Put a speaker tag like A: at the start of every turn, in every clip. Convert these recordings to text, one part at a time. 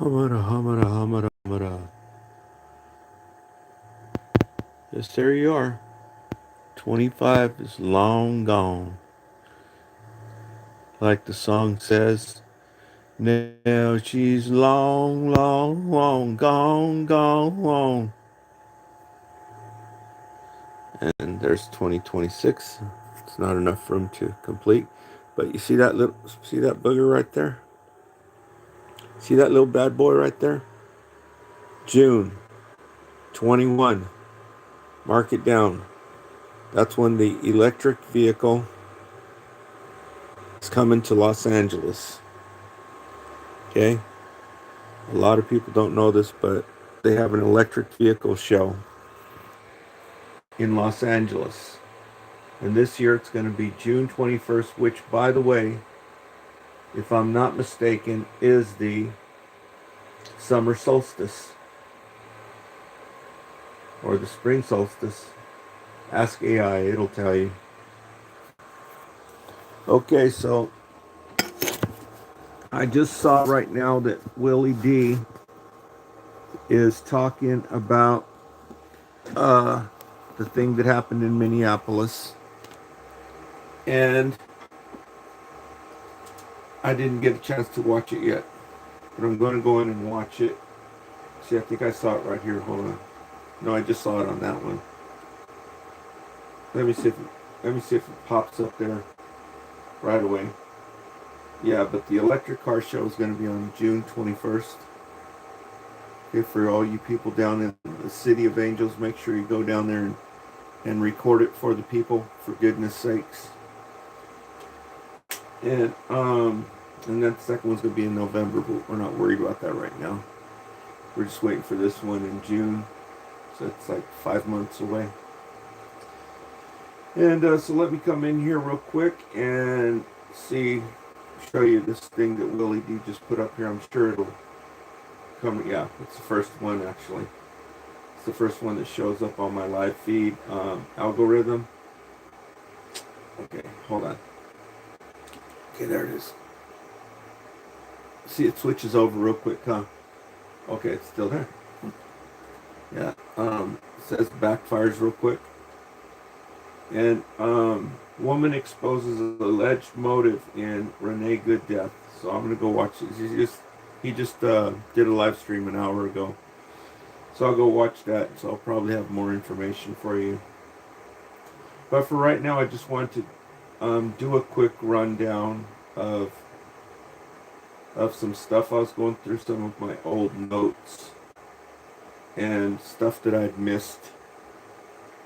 A: Humada, humada, humada, humada. Yes, there you are. 25 is long gone. Like the song says, now she's long, long, long, gone, gone, gone. And there's 2026. It's not enough room to complete. But you see that booger right there? See that little bad boy right there? June 21. Mark it down. That's when the electric vehicle is coming to Los Angeles. Okay? A lot of people don't know this, but they have an electric vehicle show in Los Angeles. And this year it's going to be June 21st, which, by the way, if I'm not mistaken, is the summer solstice or the spring solstice. Ask AI, it'll tell you. Okay, so I just saw right now that Willie D is talking about uh, the thing that happened in Minneapolis. And I didn't get a chance to watch it yet, but I'm going to go in and watch it. See, I think I saw it right here. Hold on. No, I just saw it on that one. Let me see if it pops up there right away. Yeah, but the electric car show is going to be on June 21st. Okay, for all you people down in the City of Angels, make sure you go down there and record it for the people, for goodness sakes. And then the second one's going to be in November, but we're not worried about that right now. We're just waiting for this one in June, so it's like 5 months away. And so let me come in here real quick and show you this thing that Willie D just put up here. I'm sure it'll come. Yeah, it's the first one actually. It's the first one that shows up on my live feed algorithm. Okay, hold on. Okay, there it is. See, it switches over real quick, huh? Okay, it's still there. Yeah, it says backfires real quick. And woman exposes alleged motive in Renee Good death. So I'm gonna go watch it. He just did a live stream an hour ago. So I'll go watch that. So I'll probably have more information for you. But for right now, I just want to do a quick rundown of some stuff. I was going through some of my old notes and stuff that I'd missed.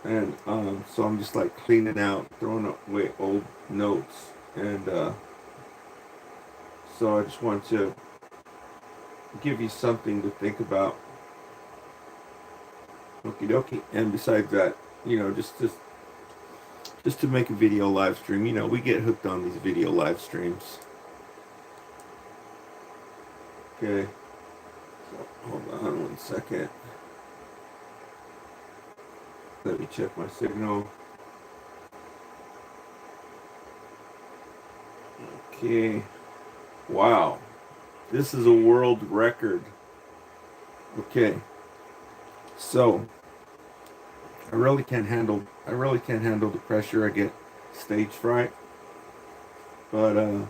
A: And so I'm just like cleaning out, throwing away old notes. And so I just want to give you something to think about. Okie dokie. And besides that, just to make a video live stream. We get hooked on these video live streams. Okay. So hold on one second. Let me check my signal. Okay. Wow. This is a world record. Okay. So I really can't handle the pressure. I get stage fright. But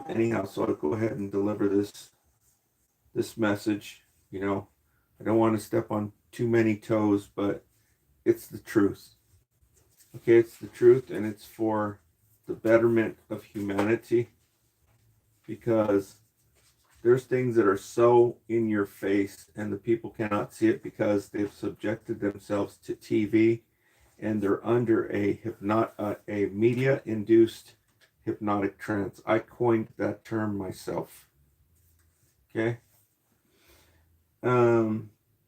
A: anyhow, so I'll go ahead and deliver this message. I don't want to step on too many toes, but it's the truth. Okay, it's the truth, and it's for the betterment of humanity, because there's things that are so in your face and the people cannot see it because they've subjected themselves to TV and they're under a media induced hypnotic trance. I coined that term myself. Okay.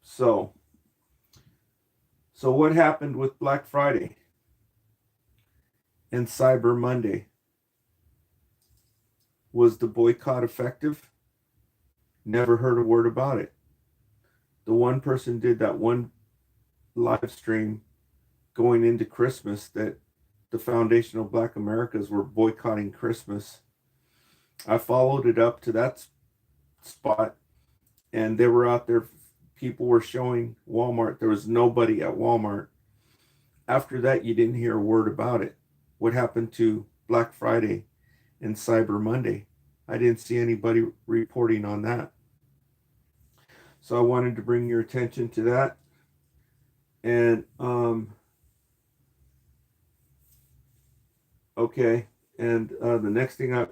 A: So what happened with Black Friday and Cyber Monday? Was the boycott effective? Never heard a word about it. The one person did that one live stream going into Christmas that the Foundation of Black Americas were boycotting Christmas. I followed it up to spot, and they were out there. People were showing Walmart. There was nobody at Walmart. After that, you didn't hear a word about it. What happened to Black Friday and Cyber Monday? I didn't see anybody reporting on that. So I wanted to bring your attention to that. And okay, and the next thing I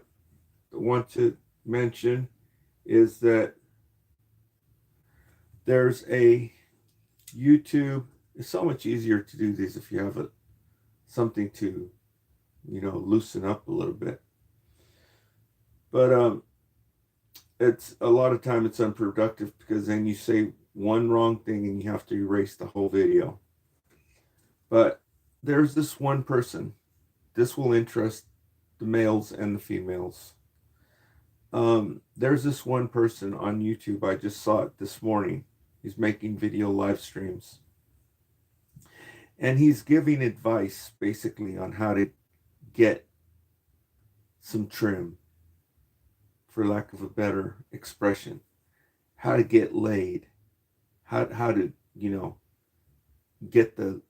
A: want to mention is that there's a YouTube. It's so much easier to do these if you have something to, loosen up a little bit. But it's a lot of time it's unproductive because then you say one wrong thing and you have to erase the whole video. But there's this one person. This will interest the males and the females. There's this one person on YouTube. I just saw it this morning. He's making video live streams. And he's giving advice basically on how to get some trim, for lack of a better expression. How to get laid. How to, get the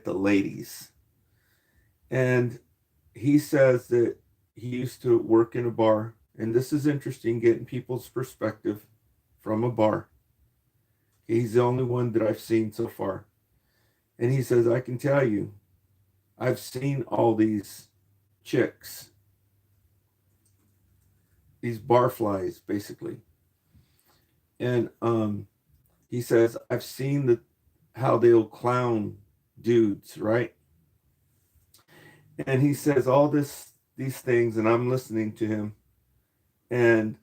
A: ladies. And he says that he used to work in a bar, and this is interesting, getting people's perspective from a bar. He's the only one that I've seen so far. And he says, I can tell you, I've seen all these chicks, these barflies, basically. And he says, I've seen how they'll clown dudes, right? And he says all these things, and I'm listening to him. And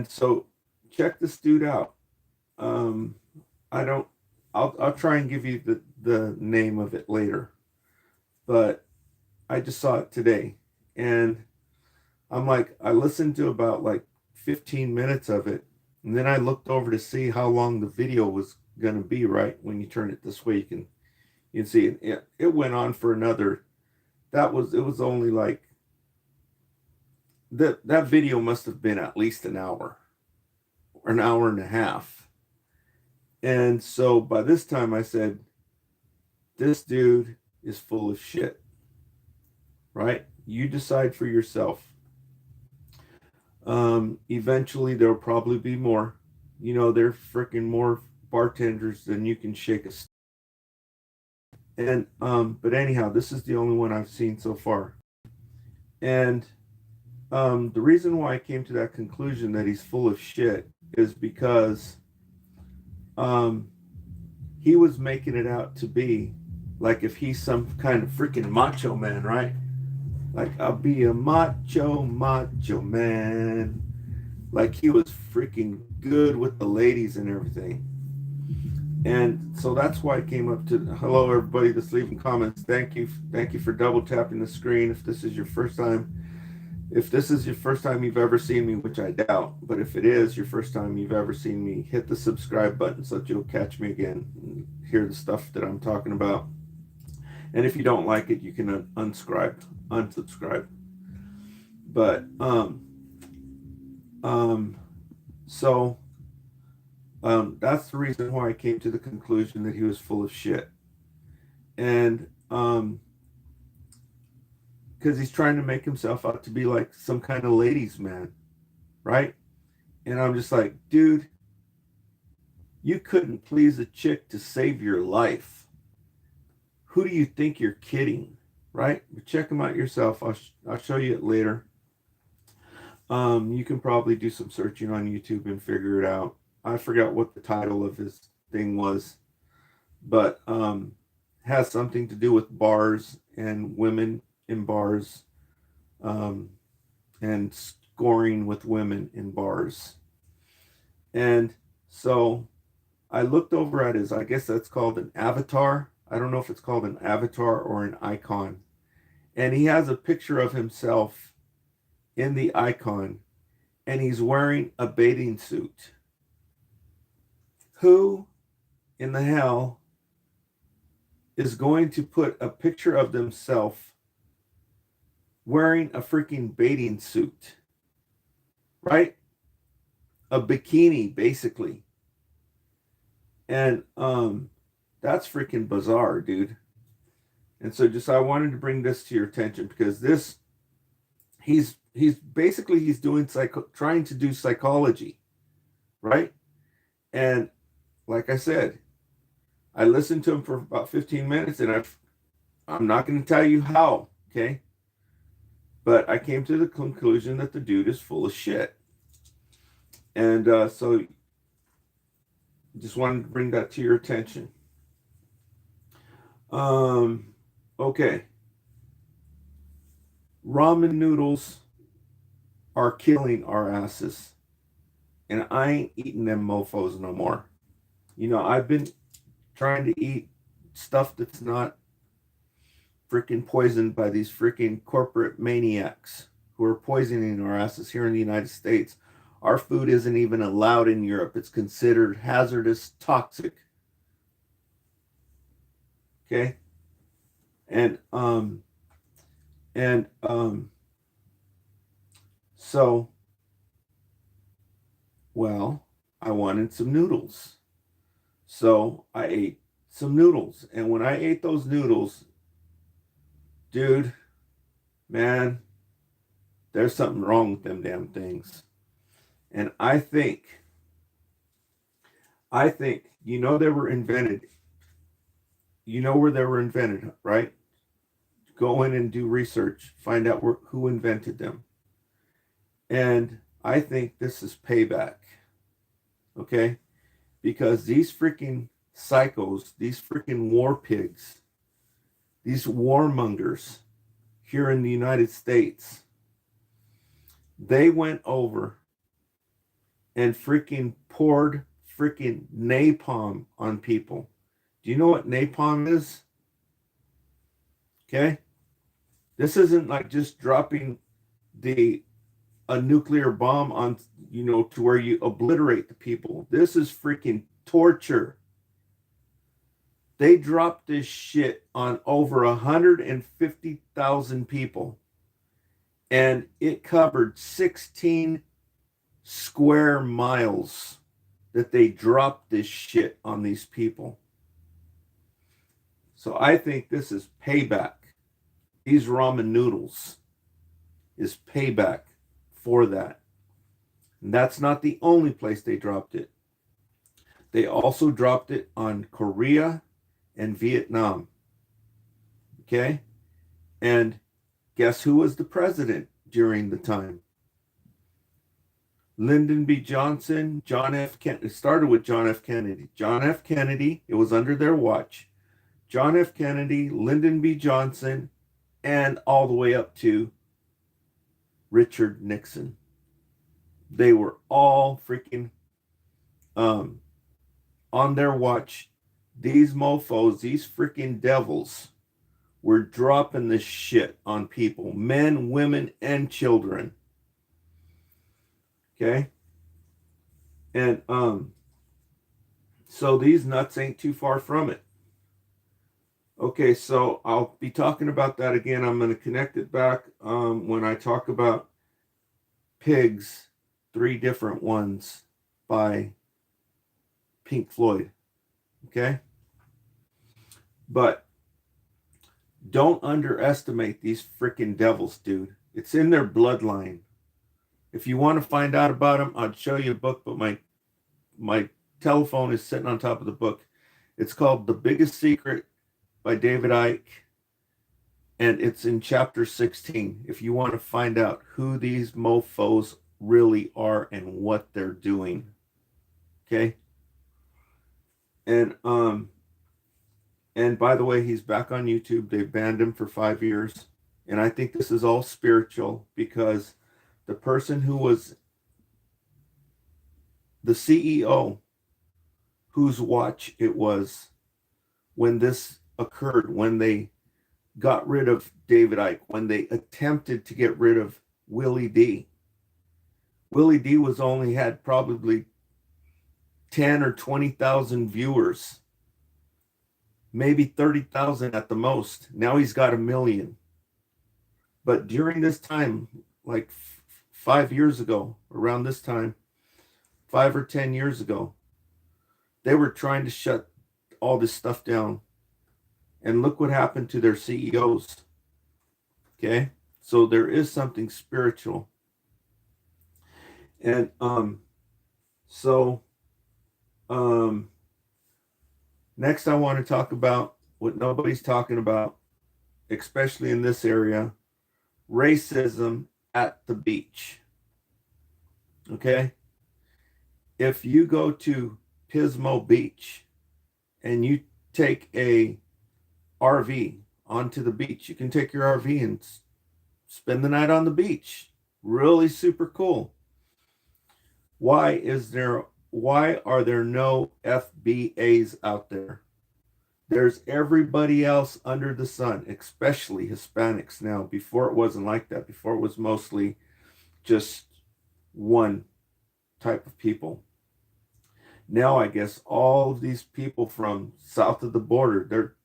A: so check this dude out. I'll try and give you the name of it later. But I just saw it today. And I'm like, I listened to about like 15 minutes of it. And then I looked over to see how long the video was going to be, right? When you turn it this way, you can see it went on for another. It was only like, that video must have been at least an hour or an hour and a half. And so by this time I said, this dude is full of shit, right? You decide for yourself. Eventually there'll probably be more. There's freaking more bartenders than you can shake a stick. And but anyhow, this is the only one I've seen so far. And the reason why I came to that conclusion that he's full of shit is because he was making it out to be like if he's some kind of freaking macho man, right? Like, I'll be a macho man. Like he was freaking good with the ladies and everything. And so that's why I came up to, hello everybody that's leaving comments. Thank you for double tapping the screen. If this is your first time you've ever seen me, which I doubt, but if it is your first time you've ever seen me, hit the subscribe button so that you'll catch me again and hear the stuff that I'm talking about. And if you don't like it, you can unsubscribe. But that's the reason why I came to the conclusion that he was full of shit. And because he's trying to make himself out to be like some kind of ladies man, right? And I'm just like, dude, you couldn't please a chick to save your life. Who do you think you're kidding, right? But check him out yourself. I'll show you it later. You can probably do some searching on YouTube and figure it out. I forgot what the title of his thing was, but has something to do with bars and women in bars, and scoring with women in bars. And so I looked over at his, I guess that's called an avatar. I don't know if it's called an avatar or an icon. And he has a picture of himself in the icon, and he's wearing a bathing suit. Who in the hell is going to put a picture of themselves wearing a freaking bathing suit? right? A bikini, basically. And that's freaking bizarre, dude. And so just I wanted to bring this to your attention because this he's basically he's doing trying to do psychology, right? And like I said, I listened to him for about 15 minutes and I'm not going to tell you how, okay? But I came to the conclusion that the dude is full of shit. And so just wanted to bring that to your attention. Okay. Ramen noodles are killing our asses. And I ain't eating them mofos no more. You know, I've been trying to eat stuff that's not freaking poisoned by these freaking corporate maniacs who are poisoning our asses here in the United States. Our food isn't even allowed in Europe. It's considered hazardous, toxic. Okay? And and so well, I wanted some noodles. So I ate some noodles. And when I ate those noodles, dude, man, there's something wrong with them damn things. And I think, you know, they were invented. You know where they were invented, right? Go in and do research, find out who invented them. And I think this is payback, okay? Because these freaking psychos, these freaking war pigs, these warmongers here in the United States, they went over and freaking poured freaking napalm on people. Do you know what napalm is? Okay? This isn't like just dropping the a nuclear bomb on, you know, to where you obliterate the people. This is freaking torture. They dropped this shit on over 150,000 people. And it covered 16 square miles that they dropped this shit on these people. So I think this is payback. These ramen noodles is payback for that. And that's not the only place they dropped it. They also dropped it on Korea and Vietnam. Okay? And guess who was the president during the time? Lyndon B. Johnson, John F. Kennedy. It started with John F. Kennedy. John F. Kennedy, it was under their watch. John F. Kennedy, Lyndon B. Johnson, and all the way up to Richard Nixon. They were all freaking on their watch. These mofos, these freaking devils, were dropping this shit on people, men, women, and children. Okay? And so these nuts ain't too far from it. Okay, so I'll be talking about that again. I'm going to connect it back when I talk about Pigs, 3 different ones by Pink Floyd. Okay? But don't underestimate these freaking devils, dude. It's in their bloodline. If you want to find out about them, I'll show you a book, but my telephone is sitting on top of the book. It's called The Biggest Secret by David Icke, and it's in chapter 16 if you want to find out who these mofos really are and what they're doing. Okay? And by the way, he's back on YouTube. They banned him for 5 years. And I think this is all spiritual because the person who was the CEO, whose watch it was when this occurred, when they got rid of David Icke, when they attempted to get rid of Willie D. Willie D was only had probably 10 or 20,000 viewers, maybe 30,000 at the most. Now he's got 1 million. But during this time, like 5 years ago, around this time, 5 or 10 years ago, they were trying to shut all this stuff down. And look what happened to their CEOs. Okay? So there is something spiritual. And so next I want to talk about what nobody's talking about, especially in this area, racism at the beach. Okay? If you go to Pismo Beach and you take a RV onto the beach, you can take your RV and spend the night on the beach. Really super cool. Why are there no FBAs out there? There's everybody else under the sun, especially Hispanics now. Before it wasn't like that. Before it was mostly just one type of people. Now I guess all of these people from south of the border,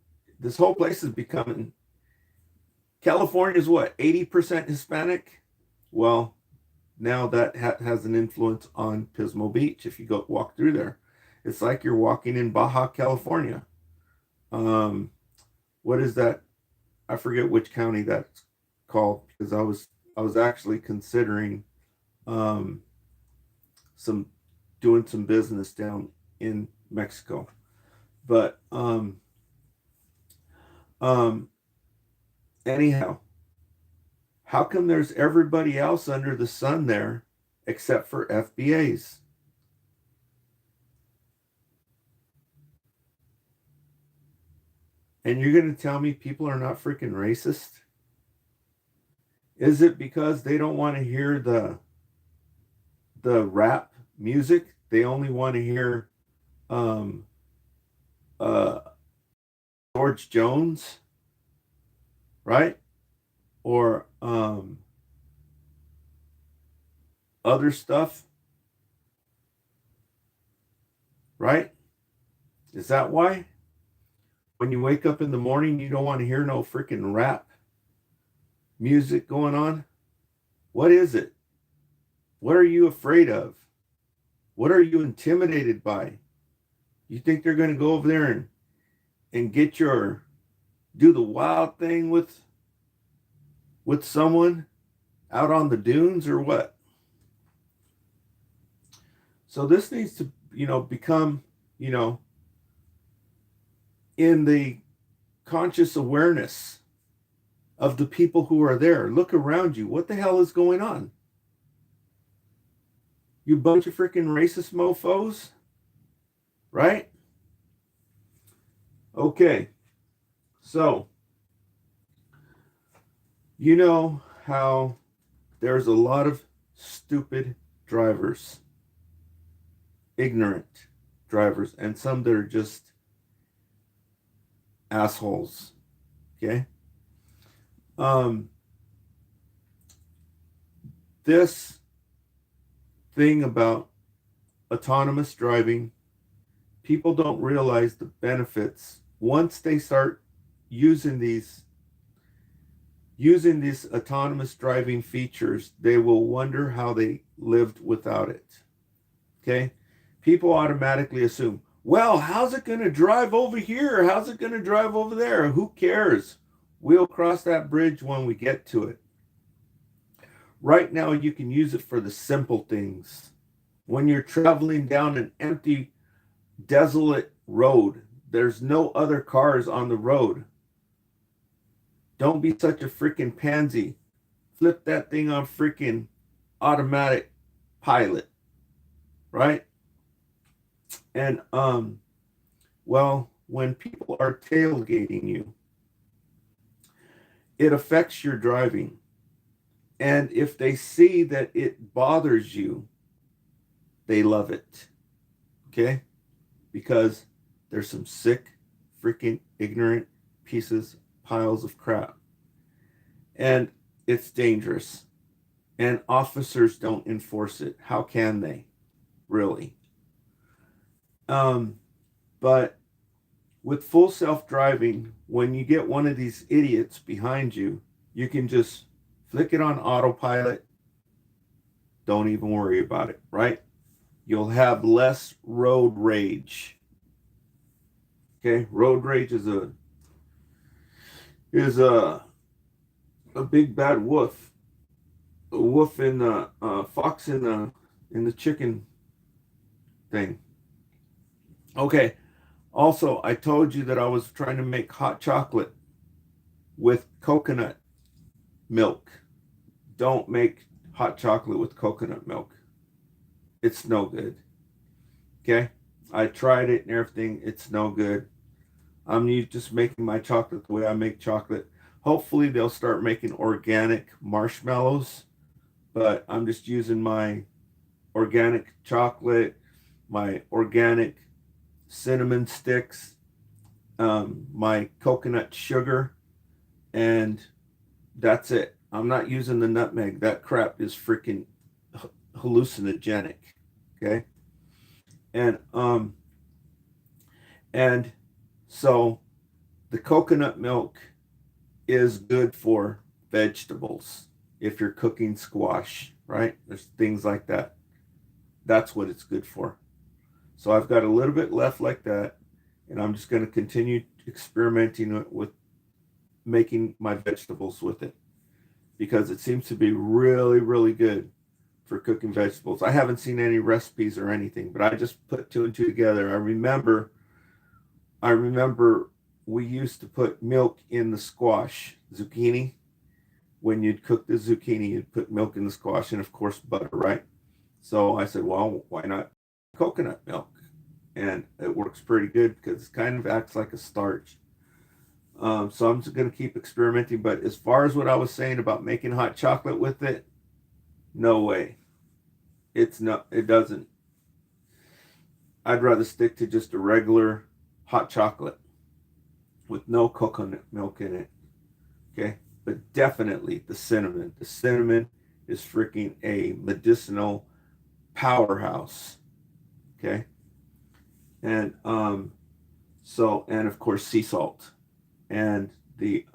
A: this whole place is becoming, California's what, 80% Hispanic? Well, now that has an influence on Pismo Beach. If you go walk through there, it's like you're walking in Baja California. What is that? I forget which county that's called, because I was actually considering doing some business down in Mexico. But anyhow, how come there's everybody else under the sun there except for FBAs? And you're going to tell me people are not freaking racist? Is it because they don't want to hear the rap music? They only want to hear George Jones, right? Or other stuff, right? Is that why? When you wake up in the morning, you don't want to hear no freaking rap music going on? What is it? What are you afraid of? What are you intimidated by? You think they're going to go over there and do the wild thing with someone out on the dunes or what? So this needs to, become, in the conscious awareness of the people who are there. Look around you. What the hell is going on? You bunch of freaking racist mofos, right? Okay. So, you know how there's a lot of stupid drivers, ignorant drivers, and some that are just assholes. Okay? This thing about autonomous driving, people don't realize the benefits. Once they start using these autonomous driving features, they will wonder how they lived without it. Okay? People automatically assume, well, how's it going to drive over here? How's it going to drive over there? Who cares? We'll cross that bridge when we get to it. Right now, you can use it for the simple things. When you're traveling down an empty, desolate road, there's no other cars on the road. Don't be such a freaking pansy. Flip that thing on freaking automatic pilot, right? And well, when people are tailgating you, it affects your driving. And if they see that it bothers you, they love it. Okay? Because there's some sick, freaking ignorant piles of crap. And it's dangerous. And officers don't enforce it. How can they? Really? But with full self-driving, when you get one of these idiots behind you, you can just flick it on autopilot don't even worry about it, right? You'll have less road rage. Okay, road rage is a big bad wolf, a wolf in the fox in the chicken thing. Okay. Also, I told you that I was trying to make hot chocolate with coconut milk. Don't make hot chocolate with coconut milk. It's no good. Okay? I tried it and everything. It's no good. I'm just making my chocolate the way I make chocolate. Hopefully, they'll start making organic marshmallows, but I'm just using my organic chocolate, my organic cinnamon sticks, my coconut sugar, and that's it. I'm not using the nutmeg. That crap is freaking hallucinogenic. Okay. And and so the coconut milk is good for vegetables if you're cooking squash, right? There's things like that. That's what it's good for. So I've got a little bit left like that, and I'm just going to continue experimenting with making my vegetables with it because it seems to be really, really good for cooking vegetables. I haven't seen any recipes or anything, but I just put two and two together. I remember we used to put milk in the squash, zucchini. When you'd cook the zucchini, you'd put milk in the squash and, of course, butter, right? So I said, well, why not coconut milk? And it works pretty good because it kind of acts like a starch. So I'm just going to keep experimenting. But as far as what I was saying about making hot chocolate with it, no way. It's not, it doesn't. I'd rather stick to just a regular hot chocolate with no coconut milk in it. Okay. But definitely the cinnamon. The cinnamon is freaking a medicinal powerhouse. Okay. And and of course sea salt. And the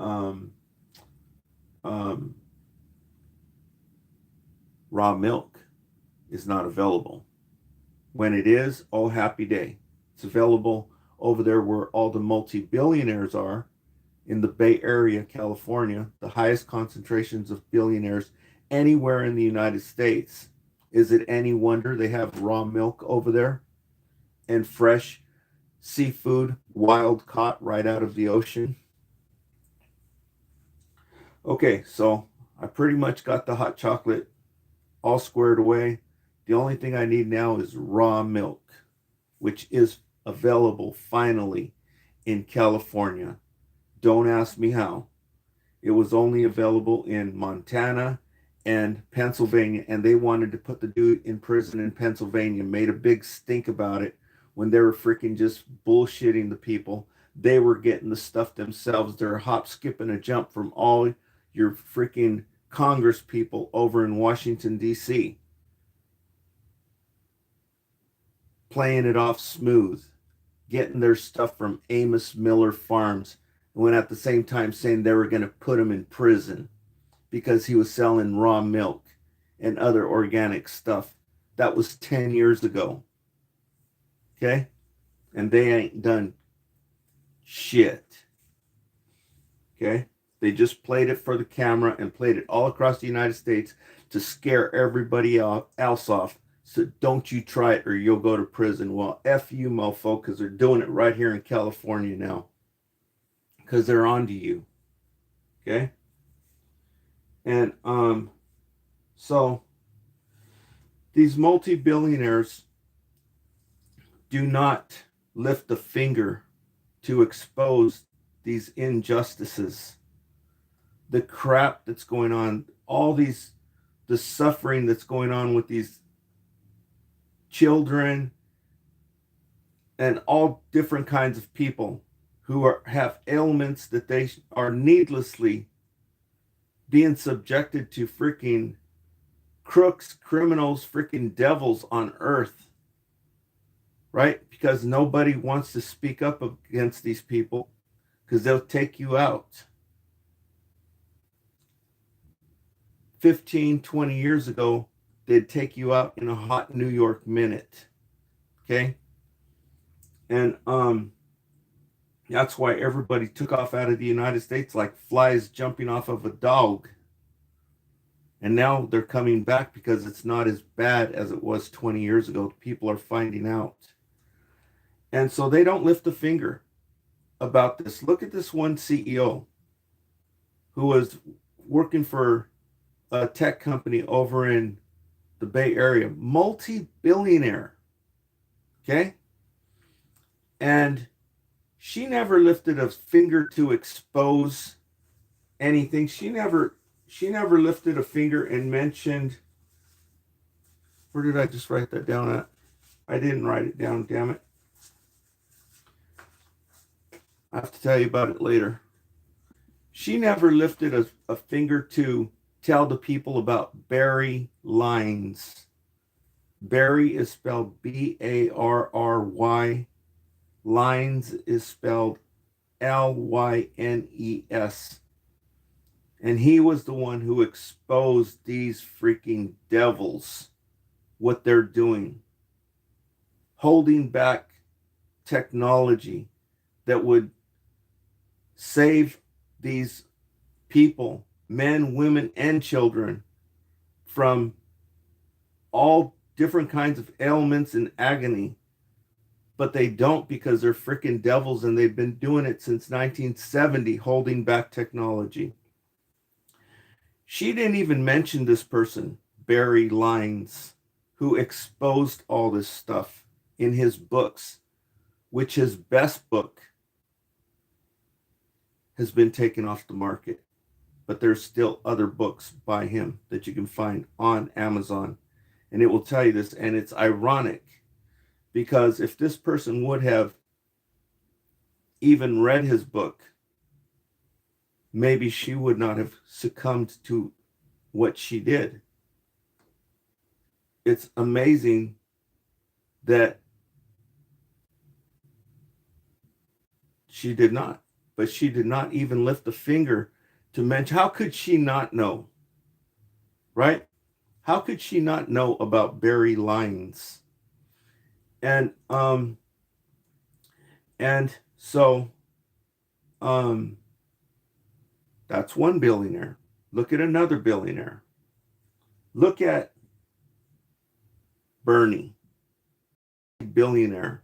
A: raw milk is not available. When it is, oh happy day. It's available over there where all the multi-billionaires are in the Bay Area, California, the highest concentrations of billionaires anywhere in the United States. Is it any wonder they have raw milk over there and fresh seafood, wild caught right out of the ocean? Okay, so I pretty much got the hot chocolate all squared away. The only thing I need now is raw milk, which is available finally in California. Don't ask me how. It was only available in Montana and Pennsylvania, and they wanted to put the dude in prison in Pennsylvania, made a big stink about it when they were freaking just bullshitting the people. They were getting the stuff themselves. They're hop, skip, and a jump from all your freaking Congress people over in Washington, D.C., playing it off smooth, getting their stuff from Amos Miller Farms, when at the same time saying they were going to put him in prison because he was selling raw milk and other organic stuff. That was 10 years ago. Okay? And they ain't done shit. Okay? They just played it for the camera and played it all across the United States to scare everybody else off. So don't you try it or you'll go to prison. Well, F you, mofo, because they're doing it right here in California now. Because they're onto you. Okay? And so these multi-billionaires do not lift a finger to expose these injustices, the crap that's going on, the suffering that's going on with these children and all different kinds of people who have ailments that they are needlessly being subjected to freaking crooks, criminals, freaking devils on earth, right? Because nobody wants to speak up against these people because they'll take you out. 15, 20 years ago, they'd take you out in a hot New York minute. Okay? And that's why everybody took off out of the United States like flies jumping off of a dog. And now they're coming back because it's not as bad as it was 20 years ago. People are finding out. And so they don't lift a finger about this. Look at this one CEO who was working for a tech company over in the Bay Area, multi-billionaire. Okay? And she never lifted a finger to expose anything. She never lifted a finger and mentioned, where did I just write that down at? I didn't write it down, damn it. I have to tell you about it later. She never lifted a finger to tell the people about Barry Lynes. Barry is spelled Barry. Lynes is spelled Lynes. And he was the one who exposed these freaking devils, what they're doing, holding back technology that would save these people, men, women, and children, from all different kinds of ailments and agony. But they don't, because they're freaking devils, and they've been doing it since 1970, holding back technology. She didn't even mention this person, Barry Lynes, who exposed all this stuff in his books, which his best book has been taken off the market. But there's still other books by him that you can find on Amazon. And it will tell you this, and it's ironic, because if this person would have even read his book, maybe she would not have succumbed to what she did. It's amazing that she did not, but she did not even lift a finger to mention. How could she not know? Right? How could she not know about Barry Lynes? And so that's one billionaire. Look at another billionaire. Look at Bernie, billionaire.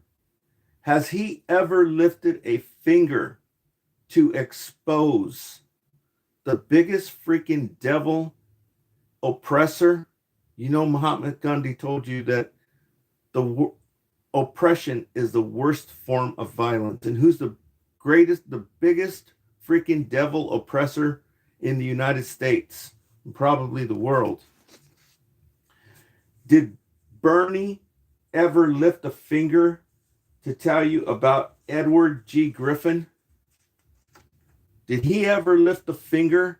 A: Has he ever lifted a finger to expose the biggest freaking devil oppressor? You know, Mahatma Gandhi told you that the oppression is the worst form of violence. And who's the biggest freaking devil oppressor in the United States, and probably the world? Did Bernie ever lift a finger to tell you about Edward G. Griffin? Did he ever lift a finger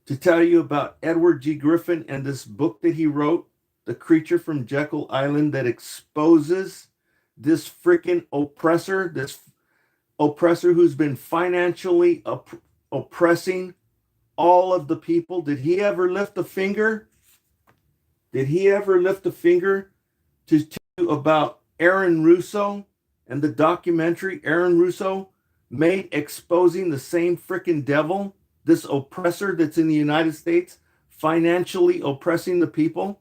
A: to tell you about Edward G. Griffin and this book that he wrote, The Creature from Jekyll Island, that exposes this freaking oppressor, who's been financially oppressing all of the people? Did he ever lift a finger? Did he ever lift a finger to tell you about Aaron Russo and the documentary Aaron Russo made exposing the same freaking devil, this oppressor that's in the United States, financially oppressing the people?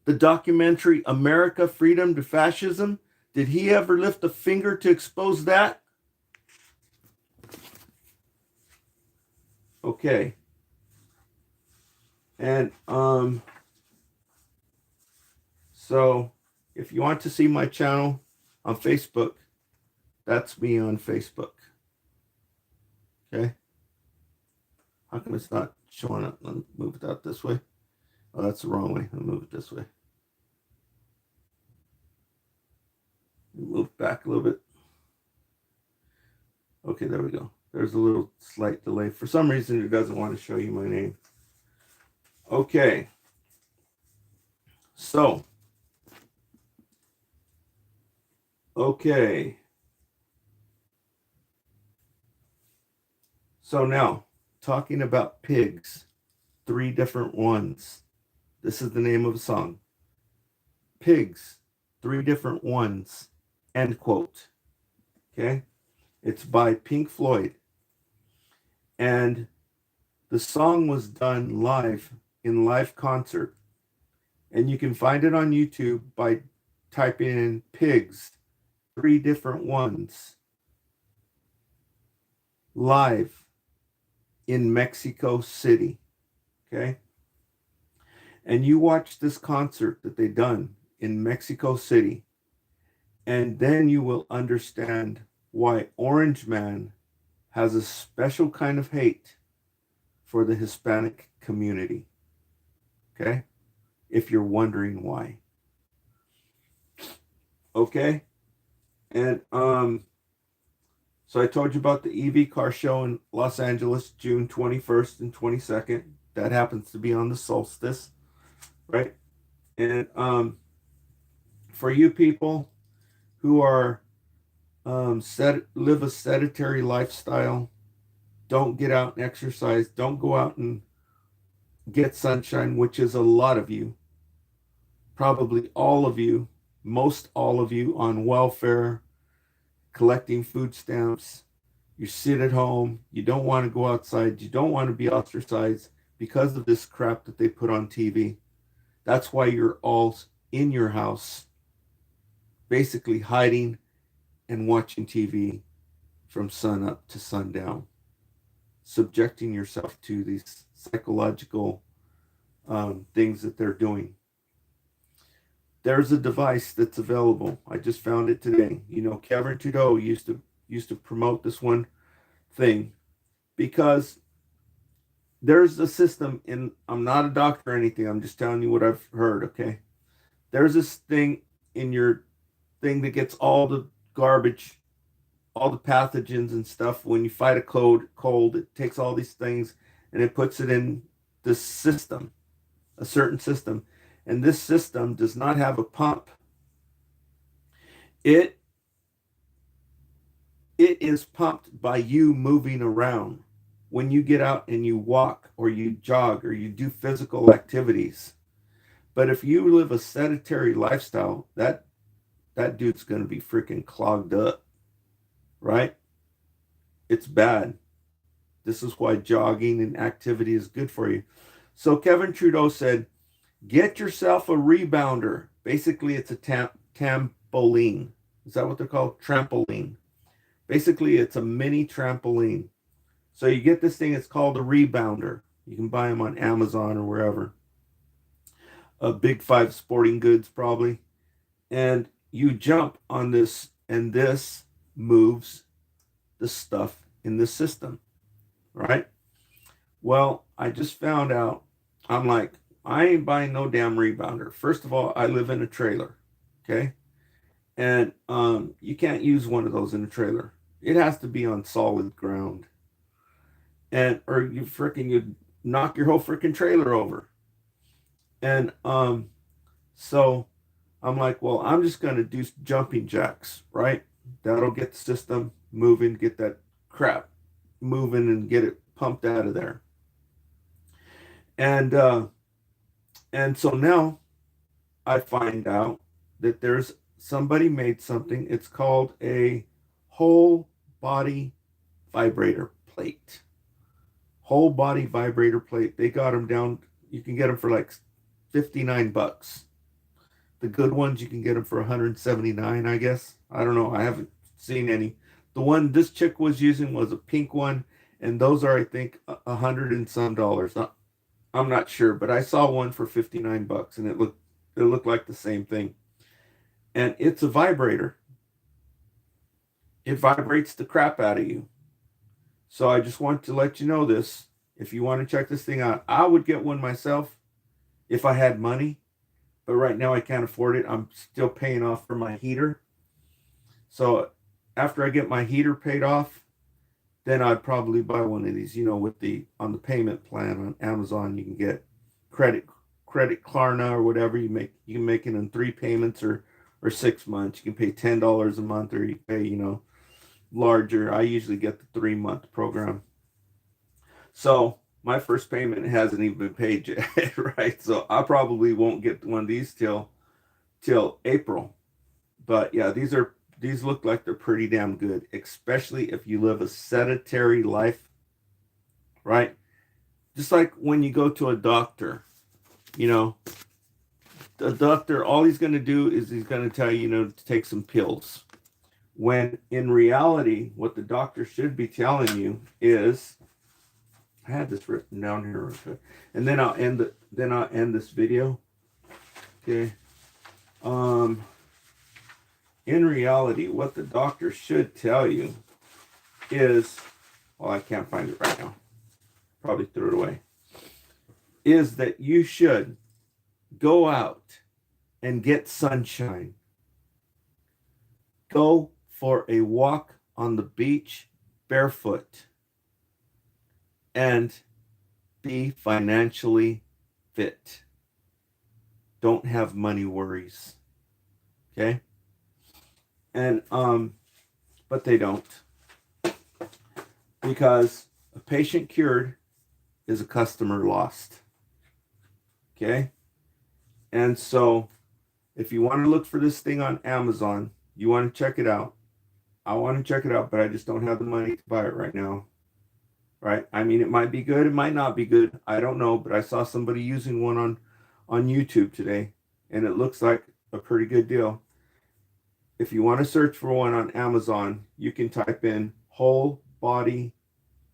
A: The documentary America, Freedom to Fascism. Did he ever lift a finger to expose that? Okay. And so if you want to see my channel on Facebook, that's me on Facebook. Okay. How come it's not showing up? Let me move it out this way. Oh, that's the wrong way. I'll move it this way. Move back a little bit. Okay, there we go. There's a little slight delay. For some reason, it doesn't want to show you my name. Okay. So. Okay. So now, talking about pigs, 3 different ones. This is the name of a song. Pigs, three different ones, end quote. Okay? It's by Pink Floyd. And the song was done live in live concert. And you can find it on YouTube by typing in pigs, three different ones, live in Mexico City. Okay? And you watch this concert that they done in Mexico City, and then you will understand why Orange Man has a special kind of hate for the Hispanic community. Okay? If you're wondering why. Okay? And so I told you about the EV car show in Los Angeles, June 21st and 22nd. That happens to be on the solstice, right? And for you people who are live a sedentary lifestyle, don't get out and exercise, don't go out and get sunshine, which is a lot of you, probably all of you, most all of you on welfare, collecting food stamps. You sit at home, you don't want to go outside, you don't want to be ostracized because of this crap that they put on TV. That's why you're all in your house, basically hiding and watching TV from sun up to sundown, subjecting yourself to these psychological things that they're doing. There's a device that's available. I just found it today. You know, Kevin Trudeau used to promote this one thing because there's a system in. I'm not a doctor or anything. I'm just telling you what I've heard. Okay, there's this thing in your thing that gets all the garbage, all the pathogens and stuff. When you fight a cold, it takes all these things and it puts it in this system, a certain system. And this system does not have a pump. It is pumped by you moving around. When you get out and you walk or you jog or you do physical activities. But if you live a sedentary lifestyle, that dude's going to be freaking clogged up, right? It's bad. This is why jogging and activity is good for you. So Kevin Trudeau said, get yourself a rebounder. Basically, it's a trampoline. Is that what they're called? Trampoline. Basically, it's a mini trampoline. So you get this thing, it's called a rebounder. You can buy them on Amazon or wherever. A Big Five Sporting Goods, probably. And you jump on this, and this moves the stuff in the system, right? Well, I just found out, I'm like, I ain't buying no damn rebounder. First of all, I live in a trailer, okay? And you can't use one of those in a trailer. It has to be on solid ground. And or you knock your whole freaking trailer over. And so I'm like, well, I'm just gonna do jumping jacks, right? That'll get the system moving, get that crap moving and get it pumped out of there. And so now I find out that there's somebody made something. It's called a whole body vibrator plate. Whole body vibrator plate. They got them down. You can get them for like $59. The good ones you can get them for $179, I guess. I don't know. I haven't seen any. The one this chick was using was a pink one, and those are, I think, $100 and some dollars. I'm not sure, but I saw one for $59, and it looked like the same thing. And it's a vibrator. It vibrates the crap out of you. So I just want to let you know this. If you want to check this thing out, I would get one myself if I had money. But right now I can't afford it. I'm still paying off for my heater. So after I get my heater paid off, then I'd probably buy one of these, with on the payment plan on Amazon. You can get credit Klarna or whatever. You can make it in 3 payments or 6 months. You can pay $10 a month, or you pay, larger. I usually get the 3-month program. So my first payment hasn't even been paid yet, right? So I probably won't get one of these till April. But yeah, these look like they're pretty damn good, especially if you live a sedentary life, right? Just like when you go to a doctor, you know, the doctor, all he's going to do is he's going to tell you, to take some pills. When in reality, what the doctor should be telling you is, I had this written down here real quick, and then I'll end this video. Okay. In reality, what the doctor should tell you is, well, I can't find it right now. Probably threw it away. Is that you should go out and get sunshine. Go for a walk on the beach barefoot and be financially fit. Don't have money worries. Okay? And but they don't. Because a patient cured is a customer lost. Okay? And so if you want to look for this thing on Amazon, you want to check it out. I want to check it out, but I just don't have the money to buy it right now. Right? I mean, it might be good, it might not be good. I don't know, but I saw somebody using one on YouTube today, and it looks like a pretty good deal. If you want to search for one on Amazon, you can type in whole body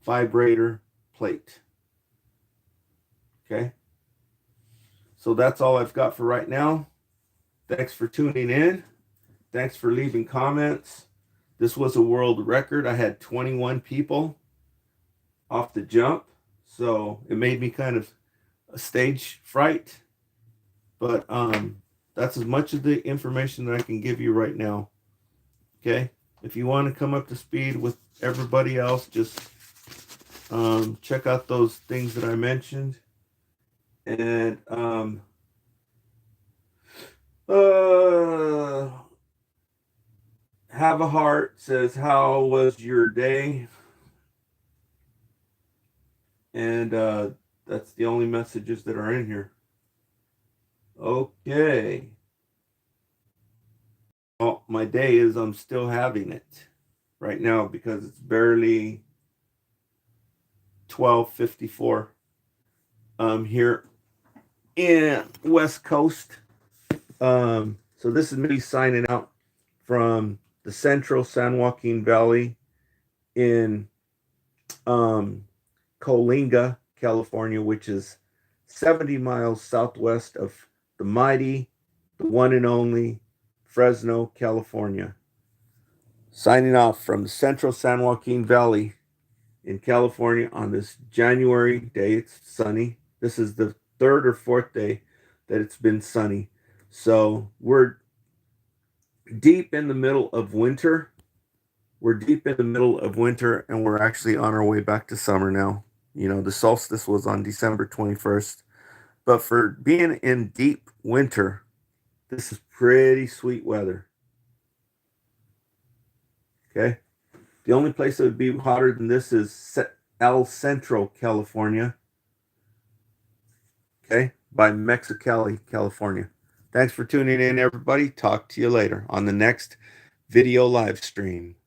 A: vibrator plate. Okay? So that's all I've got for right now. Thanks for tuning in. Thanks for leaving comments. This was a world record. I had 21 people off the jump, so it made me kind of a stage fright. But that's as much of the information that I can give you right now. Okay? If you want to come up to speed with everybody else, just check out those things that I mentioned. And Have a Heart says, how was your day? And that's the only messages that are in here. Okay. Well, my day is I'm still having it right now because it's barely 12:54 here in West Coast. So this is me signing out from the central San Joaquin Valley in Coalinga, California, which is 70 miles southwest of the mighty, the one and only Fresno, California. Signing off from the central San Joaquin Valley in California on this January day. It's sunny. This is the third or fourth day that it's been sunny. So we're deep in the middle of winter. We're deep in the middle of winter, and we're actually on our way back to summer now. The solstice was on December 21st. But for being in deep winter, this is pretty sweet weather. Okay? The only place that would be hotter than this is El Centro, California. Okay? By Mexicali, California. Thanks for tuning in, everybody. Talk to you later on the next video live stream.